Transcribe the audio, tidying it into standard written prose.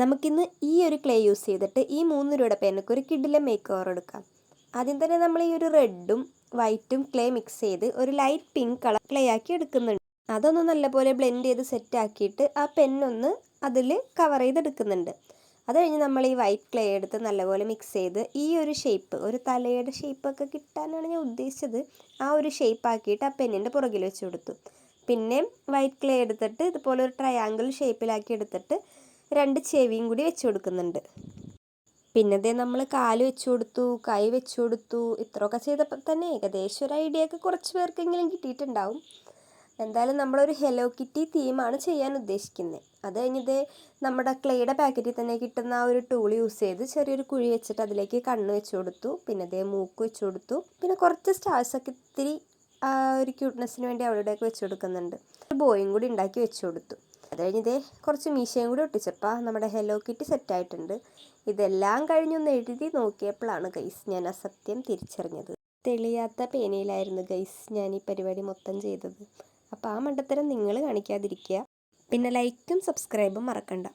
നമുക്കിന്ന് ഈ ഒരു ക്ലേ യൂസ് ചെയ്തിട്ട് ഈ 3 രൂപയുടെ പേനക്ക് ഒരു കിടിലൻ മേക്ക് ഓവർ എടുക്കാം. ആദ്യം തന്നെ നമ്മൾ ഈ ഒരു റെഡും വൈറ്റും ക്ലേ മിക്സ് ചെയ്ത് ഒരു ലൈറ്റ് പിങ്ക് കളർ ക്ലേ ആക്കി എടുക്കുന്നുണ്ട്. അതൊന്ന് നല്ലപോലെ ബ്ലെൻഡ് ചെയ്ത് സെറ്റ് ആക്കിയിട്ട് ആ പെന്നൊന്ന് അതിൽ കവർ ചെയ്തെടുക്കുന്നുണ്ട്. അത് കഴിഞ്ഞ് നമ്മൾ ഈ വൈറ്റ് ക്ലേ എടുത്ത് നല്ലപോലെ മിക്സ് ചെയ്ത് ഈ ഒരു ഷേപ്പ്, ഒരു തലയുടെ ഷേപ്പൊക്കെ കിട്ടാനാണ് ഞാൻ ഉദ്ദേശിച്ചത്, ആ ഒരു ഷേപ്പ് ആക്കിയിട്ട് ആ പെന്നിൻ്റെ പുറകിൽ വെച്ച് കൊടുത്തു. പിന്നെ വൈറ്റ് ക്ലേ എടുത്തിട്ട് ഇതുപോലെ ഒരു ട്രയാങ്കിൾ ഷേപ്പിലാക്കി എടുത്തിട്ട് 2 ചെവിയും കൂടി വെച്ച് കൊടുക്കുന്നുണ്ട്. പിന്നെ ദേ നമ്മൾ കാല് വെച്ച് കൊടുത്തു, കൈ വെച്ച് കൊടുത്തു. ഇത്രയൊക്കെ ചെയ്തപ്പോൾ തന്നെ ഏകദേശം ഒരു ഐഡിയ ഒക്കെ കുറച്ച് പേർക്കെങ്കിലും കിട്ടിയിട്ടുണ്ടാവും. എന്തായാലും നമ്മളൊരു ഹെലോ കിറ്റി തീമാണ് ചെയ്യാൻ ഉദ്ദേശിക്കുന്നത്. അത് കഴിഞ്ഞത് നമ്മുടെ ക്ലേയുടെ പാക്കറ്റിൽ തന്നെ കിട്ടുന്ന ആ ഒരു ടൂൾ യൂസ് ചെയ്ത് ചെറിയൊരു കുഴി വെച്ചിട്ട് അതിലേക്ക് കണ്ണ് വെച്ച് കൊടുത്തു. പിന്നെ ദേ മൂക്ക് വെച്ച് കൊടുത്തു. പിന്നെ കുറച്ച് സ്റ്റാർസൊക്കെ ഇത്തിരി ഒരു ക്യൂട്ട്നെസ്സിന് വേണ്ടി അവിടെയൊക്കെ വെച്ച് കൊടുക്കുന്നുണ്ട്. ഒരു ബോയും കൂടി ഉണ്ടാക്കി വെച്ച് കൊടുത്തു. അത് കഴിഞ്ഞ് കുറച്ച് മീശയും കൂടി ഒട്ടിച്ചപ്പോൾ നമ്മുടെ ഹെലോ കിറ്റി സെറ്റായിട്ടുണ്ട്. ഇതെല്ലാം കഴിഞ്ഞൊന്ന് എഴുതി നോക്കിയപ്പോഴാണ് ഗൈസ് ഞാൻ ആ സത്യം തിരിച്ചറിഞ്ഞത്. തെളിയാത്ത പേനയിലായിരുന്നു ഗൈസ് ഞാൻ ഈ പരിപാടി മൊത്തം ചെയ്തത്. അപ്പോൾ ആ മണ്ടത്തരം നിങ്ങൾ കാണിക്കാതിരിക്കുക. പിന്നെ ലൈക്കും സബ്സ്ക്രൈബും മറക്കണ്ട.